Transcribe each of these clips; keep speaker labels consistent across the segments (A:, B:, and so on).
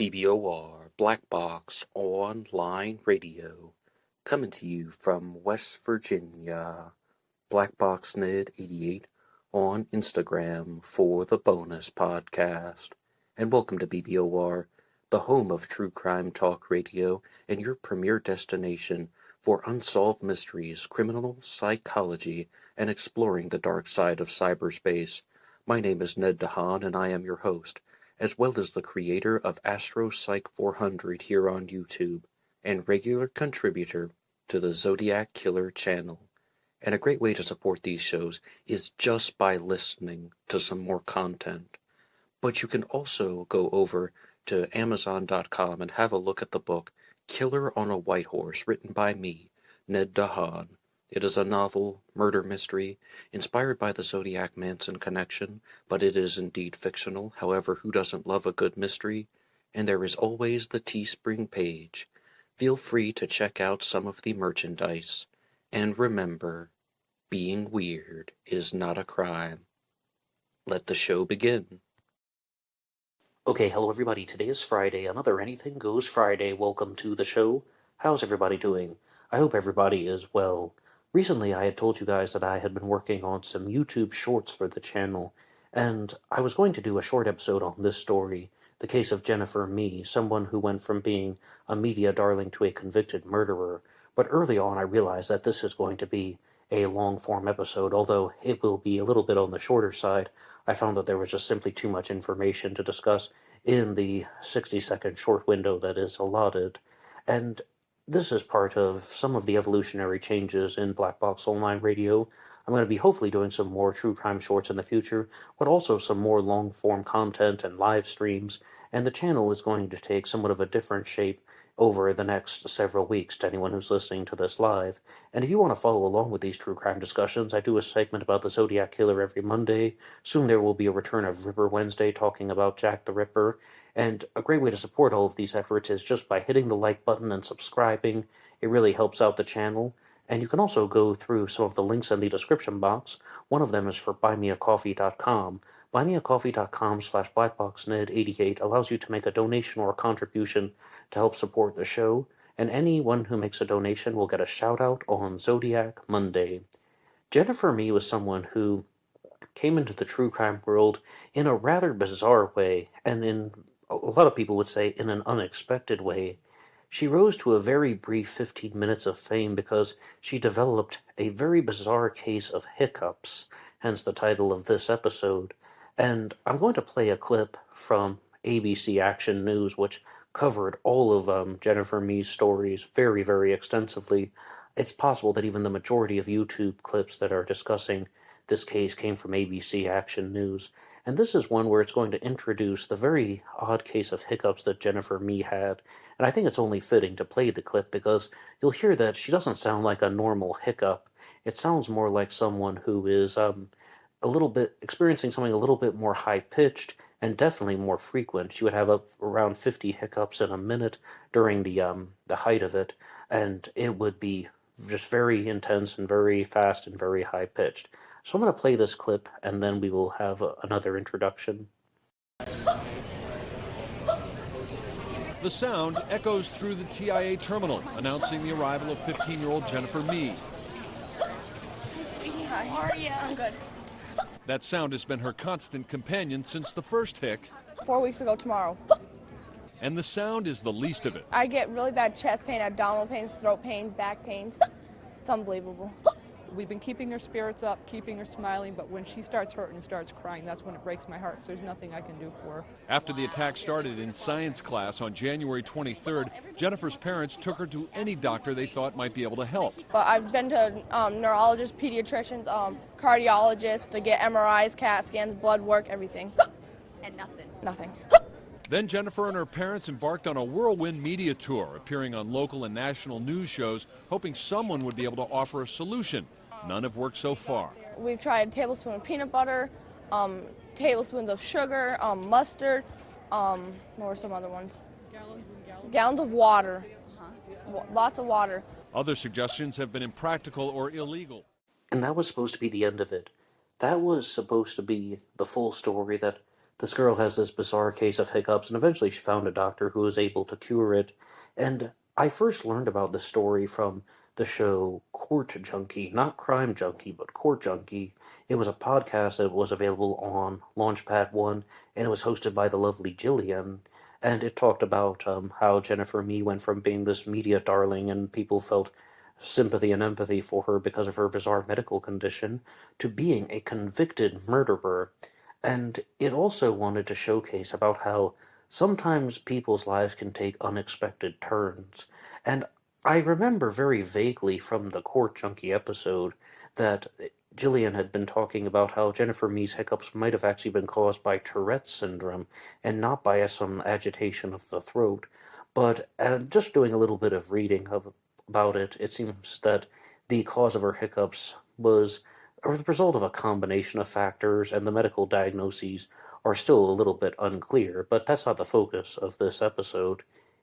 A: BBOR Black Box Online Radio, coming to you from West Virginia. BlackBoxNid88 on Instagram for the bonus podcast. And welcome to BBOR, the home of true crime talk radio and your premier destination for unsolved mysteries, criminal psychology, and exploring the dark side of cyberspace. My name is Ned DeHaan, and I am your host, as well as the creator of AstroPsych 400 here on YouTube, and regular contributor to the Zodiac Killer channel. And a great way to support these shows is just by listening to some more content. But you can also go over to Amazon.com and have a look at the book Killer on a White Horse, written by me, Ned DeHaan. It is a novel, murder mystery, inspired by the Zodiac Manson connection, but it is indeed fictional. However, who doesn't love a good mystery? And there is always the TeeSpring page. Feel free to check out some of the merchandise. And remember, being weird is not a crime. Let the show begin. Okay, hello everybody. Today is Friday, another Anything Goes Friday. Welcome to the show. How's everybody doing? I hope everybody is well. Recently, I had told you guys that I had been working on some YouTube shorts for the channel, and I was going to do a short episode on this story, the case of Jennifer Mee, someone who went from being a media darling to a convicted murderer. But early on, I realized that this is going to be a long-form episode, although it will be a little bit on the shorter side. I found that there was just simply too much information to discuss in the 60-second short window that is allotted, and this is part of some of the evolutionary changes in Black Box Online Radio. I'm going to be hopefully doing some more true crime shorts in the future, but also some more long-form content and live streams, and the channel is going to take somewhat of a different shape over the next several weeks to anyone who's listening to this live. And if you want to follow along with these true crime discussions, I do a segment about the Zodiac Killer every Monday. Soon there will be a return of Ripper Wednesday talking about Jack the Ripper. And a great way to support all of these efforts is just by hitting the like button and subscribing. It really helps out the channel. And you can also go through some of the links in the description box. One of them is for BuyMeACoffee.com. BuyMeACoffee.com/BlackBoxNed88 allows you to make a donation or a contribution to help support the show. And anyone who makes a donation will get a shout out on Zodiac Monday. Jennifer Mee was someone who came into the true crime world in a rather bizarre way, and in a lot of people would say in an unexpected way. She rose to a very brief 15 minutes of fame because she developed a very bizarre case of hiccups, hence the title of this episode. And I'm going to play a clip from ABC Action News, which covered all of Jennifer Mee's stories very, very extensively. It's possible that even the majority of YouTube clips that are discussing this case came from ABC Action News. And this is one where it's going to introduce the very odd case of hiccups that Jennifer Mee had. And I think it's only fitting to play the clip because you'll hear that she doesn't sound like a normal hiccup. It sounds more like someone who is a little bit experiencing something a little bit more high-pitched and definitely more frequent. She would have around 50 hiccups in a minute during the height of it, and it would be just very intense and very fast and very high-pitched. So I'm going to play this clip, and then we will have another introduction.
B: The sound echoes through the TIA terminal, announcing the arrival of 15-year-old Jennifer Mee.
C: Hi, how are you? I'm good.
B: That sound has been her constant companion since the first hic.
C: 4 weeks ago tomorrow.
B: And the sound is the least of it.
C: I get really bad chest pain, abdominal pains, throat pains, back pains. It's unbelievable.
D: We've been keeping her spirits up, keeping her smiling, but when she starts hurting and starts crying, that's when it breaks my heart, so there's nothing I can do for her.
B: After the attack started in science class on January 23rd, Jennifer's parents took her to any doctor they thought might be able to help.
C: But I've been to neurologists, pediatricians, cardiologists to get MRIs, CAT scans, blood work, everything.
E: And nothing.
C: Nothing.
B: Then Jennifer and her parents embarked on a whirlwind media tour, appearing on local and national news shows, hoping someone would be able to offer a solution. None have worked so far.
C: We've tried a tablespoon of peanut butter, tablespoons of sugar, mustard, what were some other ones?
D: Gallons and gallons.
C: Gallons of water. Lots of water.
B: Other suggestions have been impractical or illegal.
A: And that was supposed to be the end of it. That was supposed to be the full story, that this girl has this bizarre case of hiccups, and eventually she found a doctor who was able to cure it. And I first learned about this story from the show Court Junkie, not Crime Junkie, but Court Junkie. It was a podcast that was available on LaunchPad 1, and it was hosted by the lovely Jillian. And it talked about how Jennifer Mee went from being this media darling and people felt sympathy and empathy for her because of her bizarre medical condition to being a convicted murderer. And it also wanted to showcase about how sometimes people's lives can take unexpected turns. And I remember very vaguely from the Court Junkie episode that Gillian had been talking about how Jennifer Mee's hiccups might have actually been caused by Tourette's syndrome and not by some agitation of the throat. But just doing a little bit of reading about it, it seems that the cause of her hiccups was the result of a combination of factors, and the medical diagnoses are still a little bit unclear, but that's not the focus of this episode.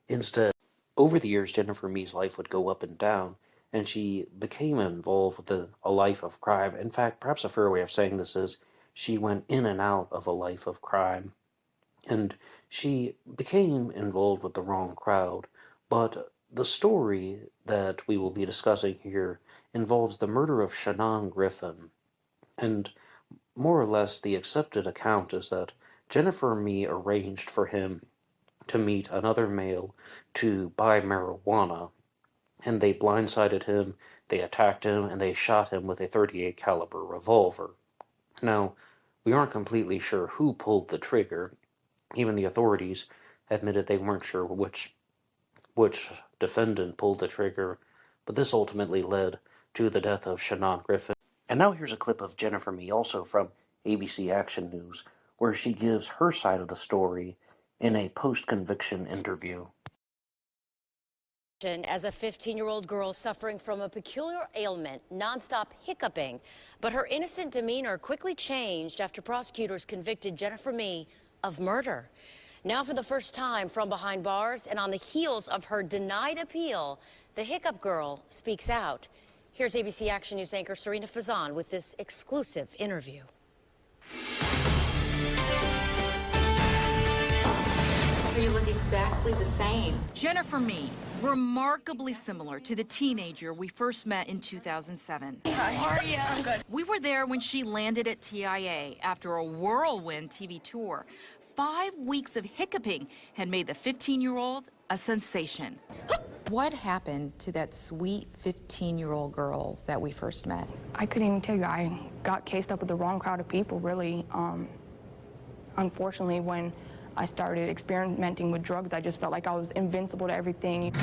A: Instead, over the years, Jennifer Mee's life would go up and down, and she became involved with a life of crime. In fact, perhaps a fair way of saying this is she went in and out of a life of crime, and she became involved with the wrong crowd. But the story that we will be discussing here involves the murder of Shannon Griffin, and more or less the accepted account is that Jennifer Mee arranged for him to meet another male to buy marijuana, and they blindsided him, they attacked him, and they shot him with a .38 caliber revolver. Now, we aren't completely sure who pulled the trigger. Even the authorities admitted they weren't sure which defendant pulled the trigger, but this ultimately led to the death of Shannon Griffin. And now here's a clip of Jennifer Mee, also from ABC Action News, where she gives her side of the story in a post-conviction interview.
E: As a 15-year-old girl suffering from a peculiar ailment, nonstop hiccuping, but her innocent demeanor quickly changed after prosecutors convicted Jennifer Mee of murder. Now for the first time from behind bars and on the heels of her denied appeal, the Hiccup girl speaks out. Here's ABC Action News anchor Serena Fazan with this exclusive interview.
F: You look exactly the same.
G: Jennifer Mee, remarkably similar to the teenager we first met in 2007.
C: Hi, how are you? I'm good.
G: We were there when she landed at TIA after a whirlwind TV tour. 5 weeks of hiccuping had made the 15-year-old a sensation.
F: What happened to that sweet 15-year-old girl that we first met?
H: I couldn't even tell you. I got cased up with the wrong crowd of people, really. Unfortunately, when I started experimenting with drugs, I just felt like I was invincible to everything.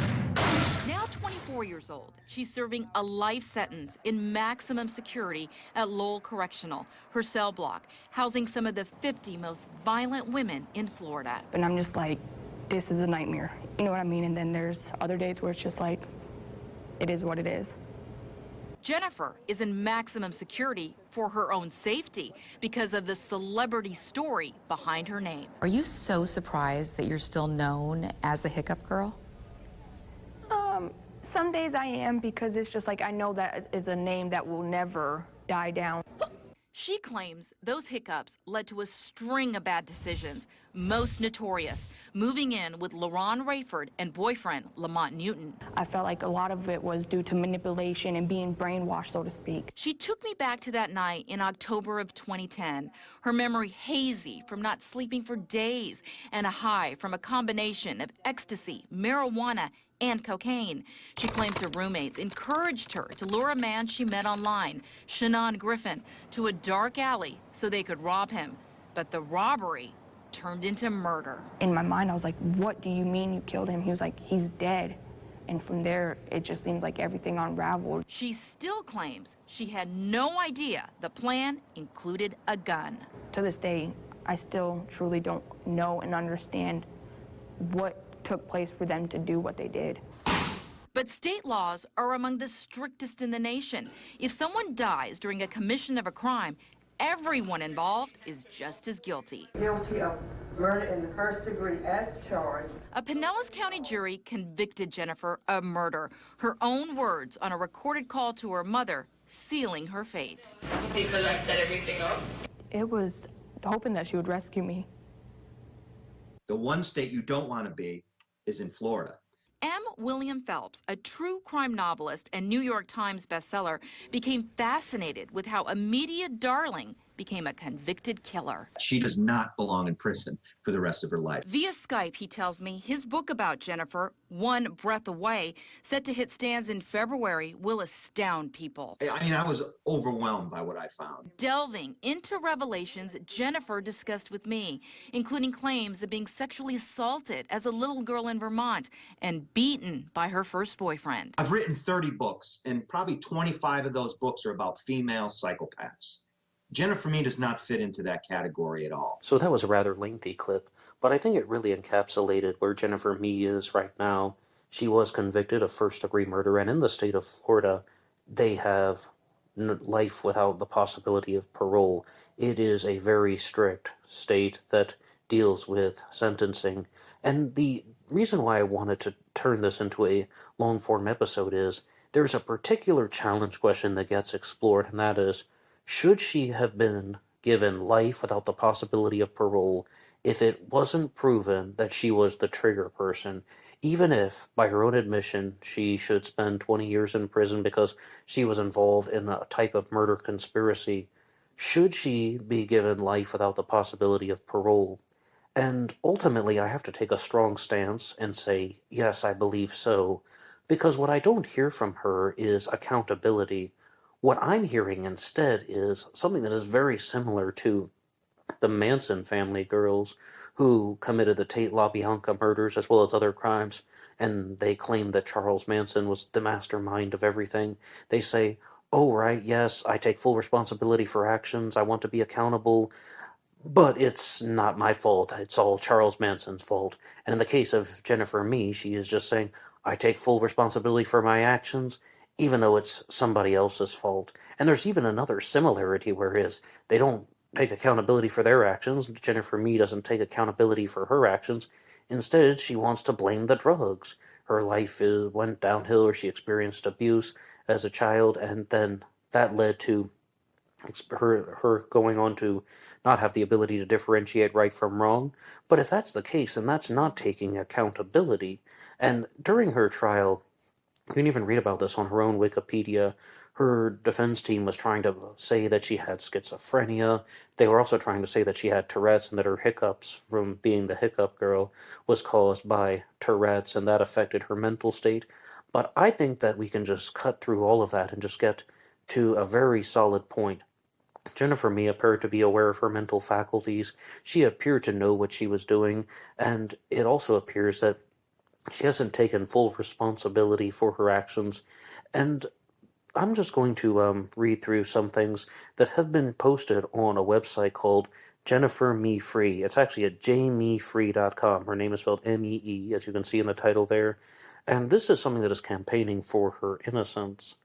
G: Now 24 years old, she's serving a life sentence in maximum security at Lowell Correctional, her cell block, housing some of the 50 most violent women in Florida.
H: And I'm just like, this is a nightmare. You know what I mean? And then there's other days where it's just like, it is what it is.
G: Jennifer is in maximum security for her own safety because of the celebrity story behind her name.
F: Are you so surprised that you're still known as the Hiccup girl?
H: Some days I am, because it's just like I know that it's a name that will never die down.
G: She claims those hiccups led to a string of bad decisions, most notorious, moving in with LaRon Rayford and boyfriend Lamont Newton.
H: I felt like a lot of it was due to manipulation and being brainwashed, so to speak.
G: She took me back to that night in October of 2010, her memory hazy from not sleeping for days and a high from a combination of ecstasy, marijuana, and cocaine. She claims her roommates encouraged her to lure a man she met online, Shannon Griffin, to a dark alley so they could rob him. But the robbery turned into murder.
H: In my mind, I was like, what do you mean you killed him? He was like, he's dead. And from there, it just seemed like everything unraveled.
G: She still claims she had no idea the plan included a gun.
H: To this day, I still truly don't know and understand what took place for them to do what they did.
G: But state laws are among the strictest in the nation. If someone dies during a commission of a crime, everyone involved is just as guilty.
I: Guilty of murder in the first degree as charged.
G: A Pinellas County jury convicted Jennifer of murder. Her own words on a recorded call to her mother, sealing her fate.
I: Do you feel like set everything up?
H: It was hoping that she would rescue me.
J: The one state you don't want to be is in Florida.
G: M. William Phelps, a true crime novelist and New York Times bestseller, became fascinated with how a media darling became a convicted killer.
J: She does not belong in prison for the rest of her life.
G: Via Skype, he tells me his book about Jennifer, One Breath Away, set to hit stands in February, will astound people.
J: I mean, I was overwhelmed by what I found.
G: Delving into revelations Jennifer discussed with me, including claims of being sexually assaulted as a little girl in Vermont and beaten by her first boyfriend.
J: I've written 30 books, and probably 25 of those books are about female psychopaths. Jennifer Me does not fit into that category at all.
A: So that was a rather lengthy clip, but I think it really encapsulated where Jennifer Me is right now. She was convicted of first-degree murder, and in the state of Florida, they have life without the possibility of parole. It is a very strict state that deals with sentencing, and the reason why I wanted to turn this into a long-form episode is there's a particular challenge question that gets explored, and that is, should she have been given life without the possibility of parole if it wasn't proven that she was the trigger person, even if, by her own admission, she should spend 20 years in prison because she was involved in a type of murder conspiracy? Should she be given life without the possibility of parole? And ultimately, I have to take a strong stance and say, yes, I believe so, because what I don't hear from her is accountability. What I'm hearing instead is something that is very similar to the Manson family girls who committed the Tate LaBianca murders as well as other crimes, and they claim that Charles Manson was the mastermind of everything. They say, oh, right, yes, I take full responsibility for actions, I want to be accountable, but it's not my fault, it's all Charles Manson's fault. And in the case of Jennifer Me, she is just saying, I take full responsibility for my actions, even though it's somebody else's fault. And there's even another similarity, whereas they don't take accountability for their actions. Jennifer Me doesn't take accountability for her actions. Instead, she wants to blame the drugs. Her life went downhill, or she experienced abuse as a child, and then that led to her going on to not have the ability to differentiate right from wrong. But if that's the case, then that's not taking accountability. And during her trial, you can even read about this on her own Wikipedia. Her defense team was trying to say that she had schizophrenia. They were also trying to say that she had Tourette's and that her hiccups from being the hiccup girl was caused by Tourette's and that affected her mental state. But I think that we can just cut through all of that and just get to a very solid point. Jennifer Me appeared to be aware of her mental faculties. She appeared to know what she was doing, and it also appears that she hasn't taken full responsibility for her actions. And I'm just going to read through some things that have been posted on a website called Jennifer Me Free. It's actually at jmefree.com. Her name is spelled M-E-E, as you can see in the title there. And this is something that is campaigning for her innocence.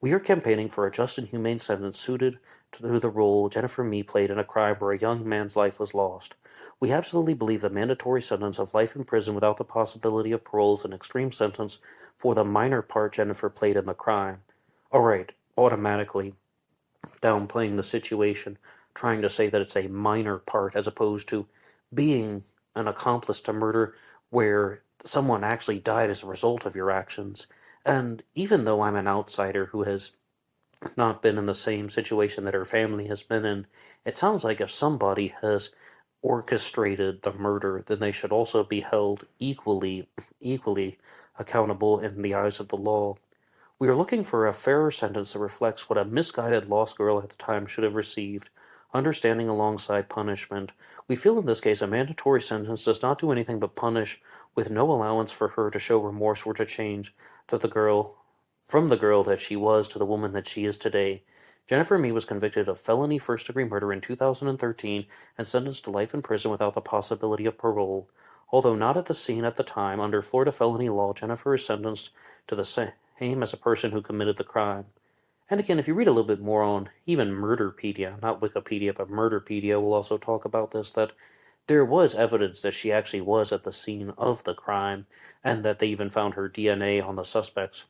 A: We are campaigning for a just and humane sentence suited to the role Jennifer Me played in a crime where a young man's life was lost. We absolutely believe the mandatory sentence of life in prison without the possibility of parole is an extreme sentence for the minor part Jennifer played in the crime. Alright, automatically downplaying the situation, trying to say that it's a minor part as opposed to being an accomplice to murder where someone actually died as a result of your actions. And even though I'm an outsider who has not been in the same situation that her family has been in, it sounds like if somebody has orchestrated the murder, then they should also be held equally accountable in the eyes of the law. We are looking for a fairer sentence that reflects what a misguided lost girl at the time should have received, understanding alongside punishment. We feel in this case a mandatory sentence does not do anything but punish, with no allowance for her to show remorse or to change to the girl, from the girl that she was to the woman that she is today. Jennifer Me was convicted of felony first-degree murder in 2013 and sentenced to life in prison without the possibility of parole. Although not at the scene at the time, under Florida felony law, Jennifer is sentenced to the same as a person who committed the crime. And again, if you read a little bit more on even Murderpedia, not Wikipedia, but Murderpedia will also talk about this, that there was evidence that she actually was at the scene of the crime, and that they even found her DNA on the suspect's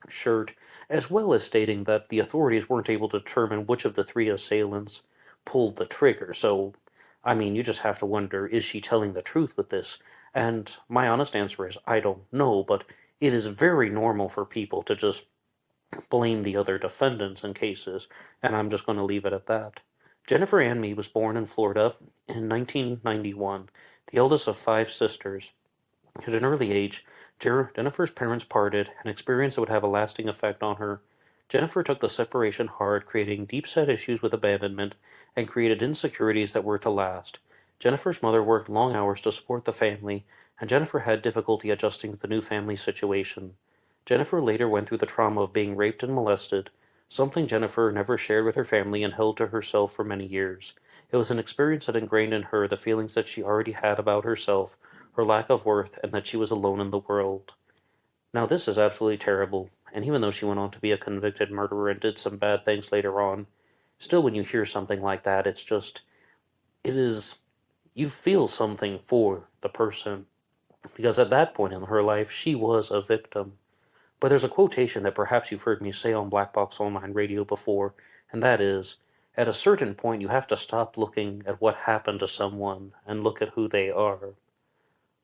A: shirt, as well as stating that the authorities weren't able to determine which of the three assailants pulled the trigger. So I mean, you just have to wonder, is she telling the truth with this? And my honest answer is, I don't know, but it is very normal for people to just blame the other defendants in cases, and I'm just going to leave it at that. Jennifer Ann Mee was born in Florida in 1991, the eldest of 5 sisters. At an early age, Jennifer's parents parted, an experience that would have a lasting effect on her. Jennifer took the separation hard, creating deep-set issues with abandonment, and created insecurities that were to last. Jennifer's mother worked long hours to support the family, and Jennifer had difficulty adjusting to the new family situation. Jennifer later went through the trauma of being raped and molested, something Jennifer never shared with her family and held to herself for many years. It was an experience that ingrained in her the feelings that she already had about herself, her lack of worth, and that she was alone in the world. Now this is absolutely terrible, and even though she went on to be a convicted murderer and did some bad things later on, still when you hear something like that, you feel something for the person, because at that point in her life, she was a victim. But there's a quotation that perhaps you've heard me say on Black Box Online Radio before, and that is, at a certain point you have to stop looking at what happened to someone and look at who they are.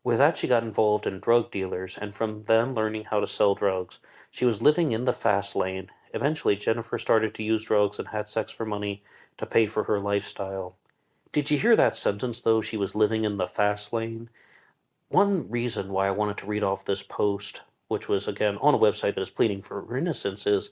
A: With that, she got involved in drug dealers, and from them learning how to sell drugs. She was living in the fast lane. Eventually, Jennifer started to use drugs and had sex for money to pay for her lifestyle. Did you hear that sentence, though? She was living in the fast lane? One reason why I wanted to read off this post, which was, again, on a website that is pleading for her innocence, is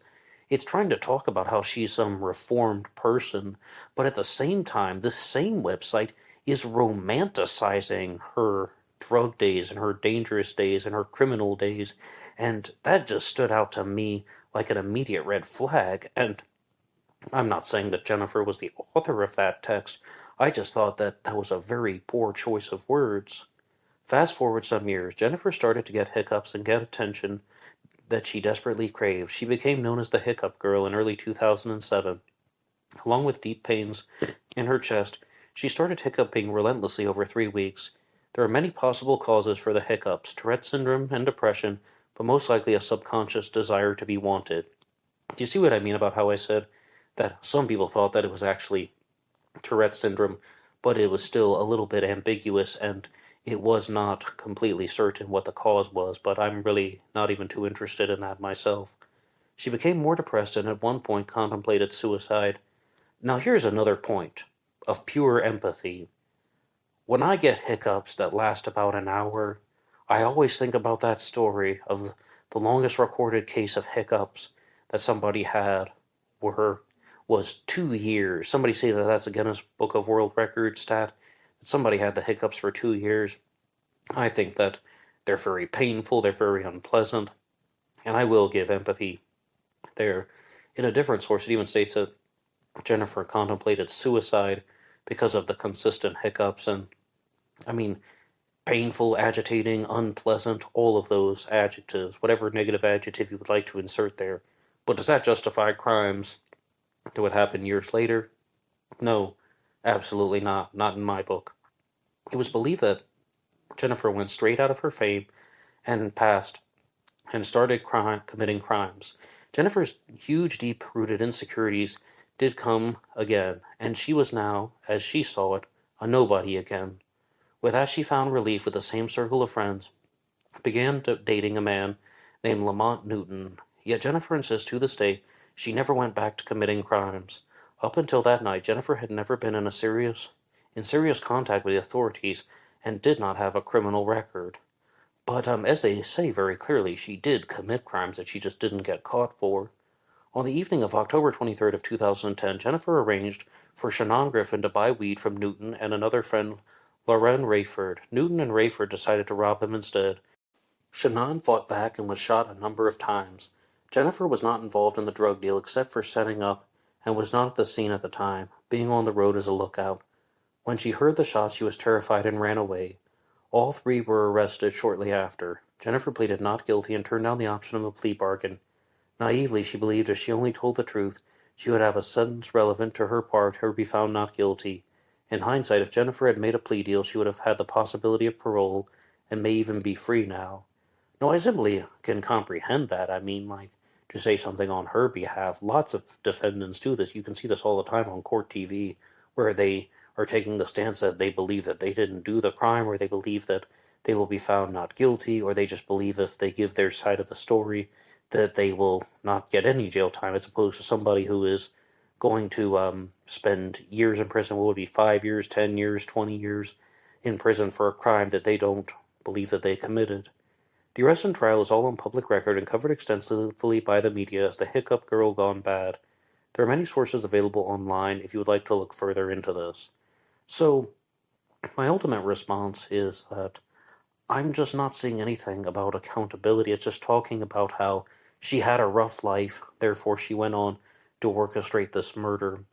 A: it's trying to talk about how she's some reformed person, but at the same time, this same website is romanticizing her drug days and her dangerous days and her criminal days, and that just stood out to me like an immediate red flag. And I'm not saying that Jennifer was the author of that text, I just thought that that was a very poor choice of words. Fast forward some years, Jennifer started to get hiccups and get attention that she desperately craved. She became known as the Hiccup Girl in early 2007. Along with deep pains in her chest, she started hiccuping relentlessly over 3 weeks. There are many possible causes for the hiccups: Tourette syndrome and depression, but most likely a subconscious desire to be wanted. Do you see what I mean about how I said that some people thought that it was actually Tourette syndrome, but it was still a little bit ambiguous, and it was not completely certain what the cause was, but I'm really not even too interested in that myself. She became more depressed and at one point contemplated suicide. Now here's another point of pure empathy. When I get hiccups that last about an hour, I always think about that story of the longest recorded case of hiccups that somebody had was 2 years. Somebody say that that's a Guinness Book of World Records stat. Somebody had the hiccups for 2 years. I think that they're very painful, they're very unpleasant, and I will give empathy there. In a different source, it even states that Jennifer contemplated suicide because of the consistent hiccups, and I mean, painful, agitating, unpleasant, all of those adjectives, whatever negative adjective you would like to insert there. But does that justify crimes that would happen years later? No, absolutely not. Not in my book. It was believed that Jennifer went straight out of her fame and passed and started committing crimes. Jennifer's huge, deep-rooted insecurities did come again, and she was now, as she saw it, a nobody again. With that, she found relief with the same circle of friends, began dating a man named Lamont Newton. Yet Jennifer insists to this day she never went back to committing crimes. Up until that night, Jennifer had never been in serious contact with the authorities and did not have a criminal record. But as they say very clearly, she did commit crimes that she just didn't get caught for. On the evening of October 23rd of 2010, Jennifer arranged for Shannon Griffin to buy weed from Newton and another friend, Lauren Rayford. Newton and Rayford decided to rob him instead. Shannon fought back and was shot a number of times. Jennifer was not involved in the drug deal except for setting up and was not at the scene at the time, being on the road as a lookout. When she heard the shots, she was terrified and ran away. All three were arrested shortly after. Jennifer pleaded not guilty and turned down the option of a plea bargain. Naively, she believed if she only told the truth, she would have a sentence relevant to her part or be found not guilty. In hindsight, if Jennifer had made a plea deal, she would have had the possibility of parole and may even be free now. No, I simply can comprehend that. I mean, to say something on her behalf. Lots of defendants do this. You can see this all the time on court TV, where they are taking the stance that they believe that they didn't do the crime, or they believe that they will be found not guilty, or they just believe if they give their side of the story that they will not get any jail time, as opposed to somebody who is going to spend years in prison. What would be 5 years, 10 years, 20 years in prison for a crime that they don't believe that they committed. The arrest and trial is all on public record and covered extensively by the media as the Hiccup girl gone bad. There are many sources available online if you would like to look further into this. So, my ultimate response is that I'm just not seeing anything about accountability. It's just talking about how she had a rough life, therefore she went on to orchestrate this murder.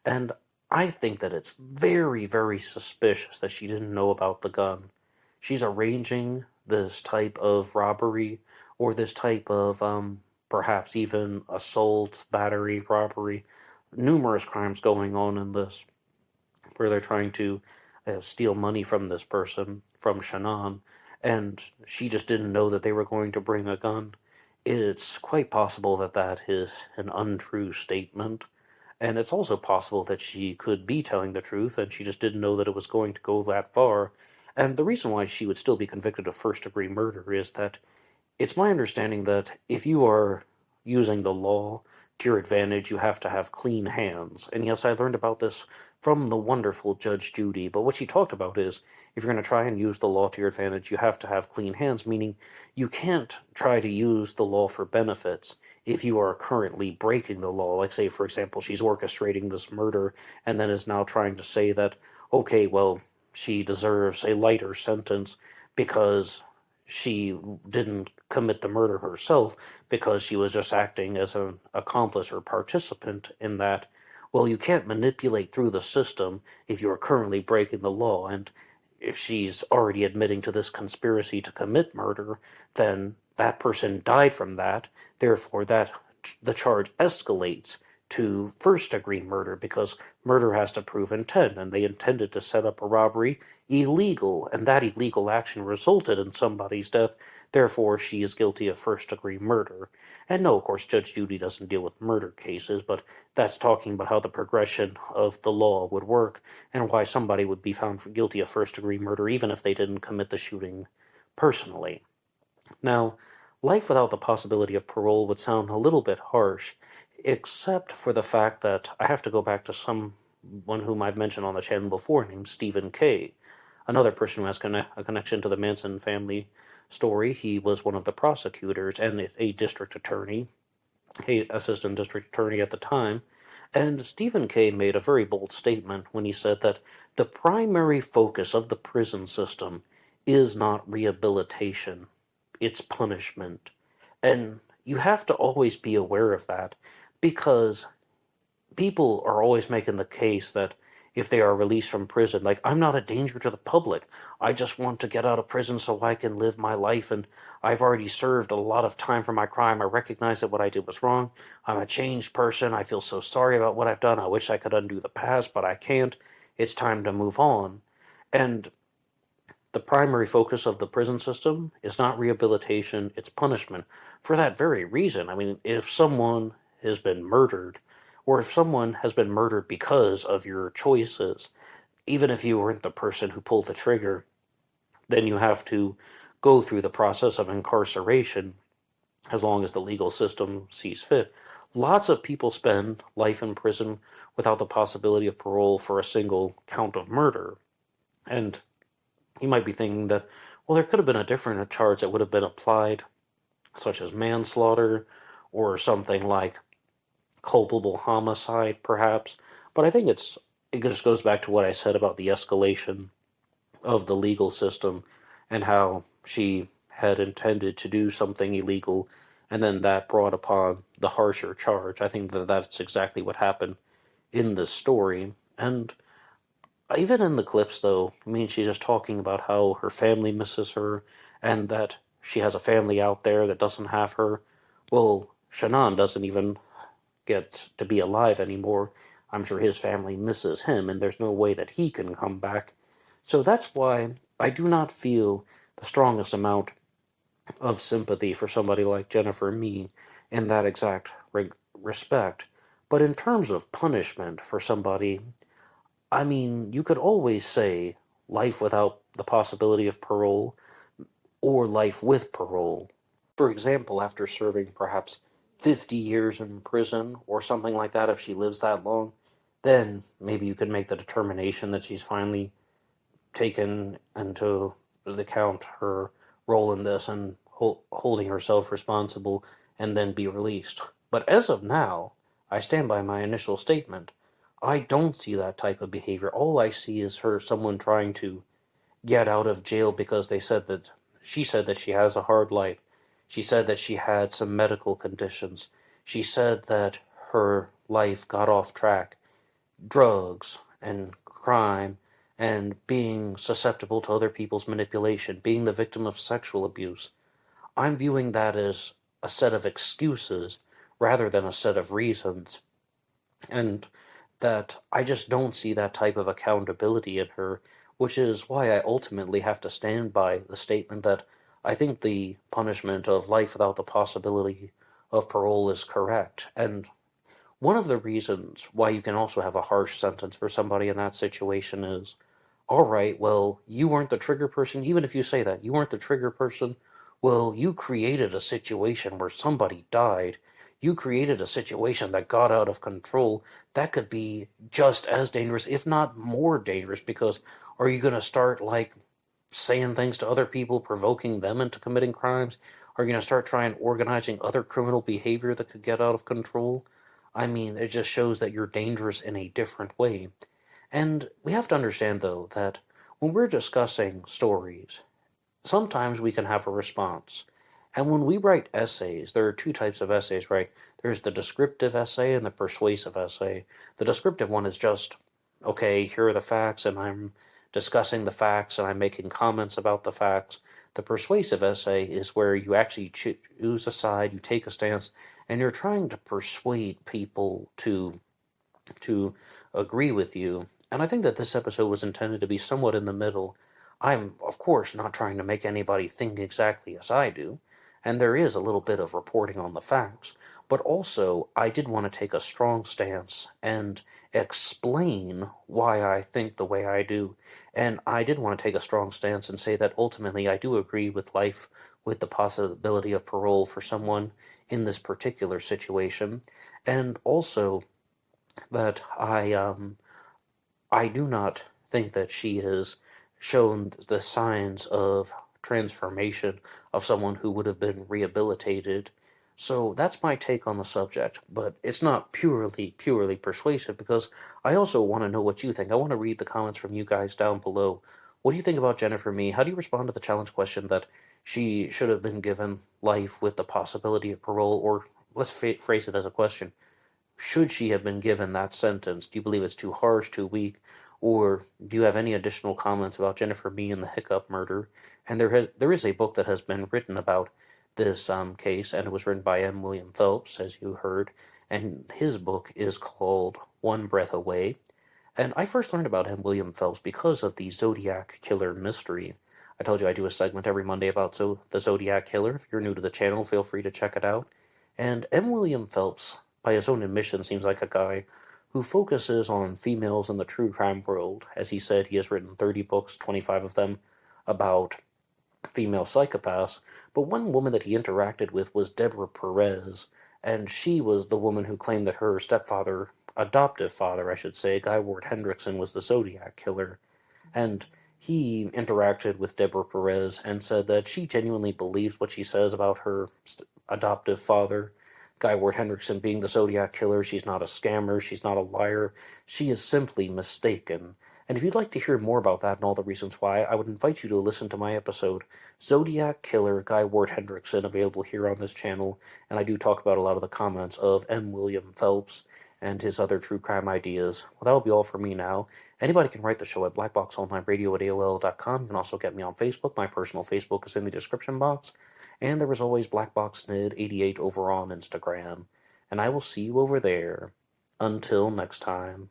A: And I think that it's very, very suspicious that she didn't know about the gun. She's arranging this type of robbery, or this type of, perhaps even assault, battery, robbery, numerous crimes going on in this, where they're trying to steal money from this person, from Shannon, and she just didn't know that they were going to bring a gun. It's quite possible that that is an untrue statement, and it's also possible that she could be telling the truth, and she just didn't know that it was going to go that far. And the reason why she would still be convicted of first-degree murder is that it's my understanding that if you are using the law to your advantage, you have to have clean hands. And yes, I learned about this from the wonderful Judge Judy, but what she talked about is, if you're going to try and use the law to your advantage, you have to have clean hands, meaning you can't try to use the law for benefits if you are currently breaking the law. Like, say, for example, she's orchestrating this murder and then is now trying to say that, okay, well, she deserves a lighter sentence because she didn't commit the murder herself, because she was just acting as an accomplice or participant in that. Well, you can't manipulate through the system if you are currently breaking the law, and if she's already admitting to this conspiracy to commit murder, then that person died from that, therefore that the charge escalates to first-degree murder, because murder has to prove intent, and they intended to set up a robbery illegal, and that illegal action resulted in somebody's death, therefore she is guilty of first-degree murder. And no, of course, Judge Judy doesn't deal with murder cases, but that's talking about how the progression of the law would work, and why somebody would be found guilty of first-degree murder even if they didn't commit the shooting personally. Now, life without the possibility of parole would sound a little bit harsh, except for the fact that I have to go back to someone whom I've mentioned on the channel before, named Stephen Kay, another person who has a connection to the Manson family story. He was one of the prosecutors and a district attorney, a assistant district attorney at the time, and Stephen Kay made a very bold statement when he said that the primary focus of the prison system is not rehabilitation, it's punishment. And you have to always be aware of that, because people are always making the case that if they are released from prison, like, I'm not a danger to the public. I just want to get out of prison so I can live my life, and I've already served a lot of time for my crime. I recognize that what I did was wrong. I'm a changed person. I feel so sorry about what I've done. I wish I could undo the past, but I can't. It's time to move on. And the primary focus of the prison system is not rehabilitation, it's punishment. For that very reason, I mean, if someone has been murdered, or if someone has been murdered because of your choices, even if you weren't the person who pulled the trigger, then you have to go through the process of incarceration as long as the legal system sees fit. Lots of people spend life in prison without the possibility of parole for a single count of murder. And you might be thinking that, well, there could have been a different charge that would have been applied, such as manslaughter, or something like culpable homicide, perhaps. But I think it just goes back to what I said about the escalation of the legal system, and how she had intended to do something illegal, and then that brought upon the harsher charge. I think that that's exactly what happened in this story. And even in the clips, though, I mean, she's just talking about how her family misses her, and that she has a family out there that doesn't have her. Well, Shannon doesn't even get to be alive anymore. I'm sure his family misses him, and there's no way that he can come back. So that's why I do not feel the strongest amount of sympathy for somebody like Jennifer Mee in that exact respect. But in terms of punishment for somebody, I mean, you could always say life without the possibility of parole or life with parole. For example, after serving perhaps 50 years in prison or something like that, if she lives that long, then maybe you could make the determination that she's finally taken into account her role in this and holding herself responsible and then be released. But as of now, I stand by my initial statement. I don't see that type of behavior. All I see is someone trying to get out of jail because she said that she has a hard life. She said that she had some medical conditions. She said that her life got off track. Drugs and crime and being susceptible to other people's manipulation, being the victim of sexual abuse. I'm viewing that as a set of excuses rather than a set of reasons. And that I just don't see that type of accountability in her, which is why I ultimately have to stand by the statement that I think the punishment of life without the possibility of parole is correct. And one of the reasons why you can also have a harsh sentence for somebody in that situation is, all right, well, you weren't the trigger person. Even if you say that, you weren't the trigger person. Well, you created a situation where somebody died. You created a situation that got out of control. That could be just as dangerous, if not more dangerous, because are you going to start, saying things to other people, provoking them into committing crimes? Are you going to start organizing other criminal behavior that could get out of control? I mean, it just shows that you're dangerous in a different way. And we have to understand, though, that when we're discussing stories, sometimes we can have a response. And when we write essays, there are two types of essays, right? There's the descriptive essay and the persuasive essay. The descriptive one is just, okay, here are the facts, and I'm discussing the facts, and I'm making comments about the facts. The persuasive essay is where you actually choose a side, you take a stance, and you're trying to persuade people to agree with you. And I think that this episode was intended to be somewhat in the middle. I'm, of course, not trying to make anybody think exactly as I do, and there is a little bit of reporting on the facts, but also I did want to take a strong stance and explain why I think the way I do, and I did want to take a strong stance and say that ultimately I do agree with life with the possibility of parole for someone in this particular situation, and also that I do not think that she has shown the signs of transformation of someone who would have been rehabilitated. So that's my take on the subject, but it's not purely persuasive, because I also want to know what you think. I want to read the comments from you guys down below. What do you think about Jennifer Mee? How do you respond to the challenge question that she should have been given life with the possibility of parole? Or let's phrase it as a question. Should she have been given that sentence? Do you believe it's too harsh, too weak? Or do you have any additional comments about Jennifer Mee and the Hiccup murder? And there is a book that has been written about this case, and it was written by M. William Phelps, as you heard, and his book is called One Breath Away. And I first learned about M. William Phelps because of the Zodiac Killer mystery. I told you I do a segment every Monday about the Zodiac Killer. If you're new to the channel, feel free to check it out. And M. William Phelps, by his own admission, seems like a guy who focuses on females in the true crime world. As he said, he has written 30 books, 25 of them about female psychopaths. But one woman that he interacted with was Deborah Perez, and she was the woman who claimed that her adoptive father, I should say, Guy Ward Hendrickson, was the Zodiac Killer. And he interacted with Deborah Perez and said that she genuinely believes what she says about her adoptive father, Guy Ward Hendrickson, being the Zodiac Killer. She's not a scammer. She's not a liar. She is simply mistaken. And if you'd like to hear more about that and all the reasons why, I would invite you to listen to my episode, Zodiac Killer, Guy Ward Hendrickson, available here on this channel. And I do talk about a lot of the comments of M. William Phelps and his other true crime ideas. Well, that'll be all for me now. Anybody can write the show at BlackBoxOnlineRadio@AOL.com. You can also get me on Facebook. My personal Facebook is in the description box. And there was always BlackBoxNid88 over on Instagram. And I will see you over there. Until next time.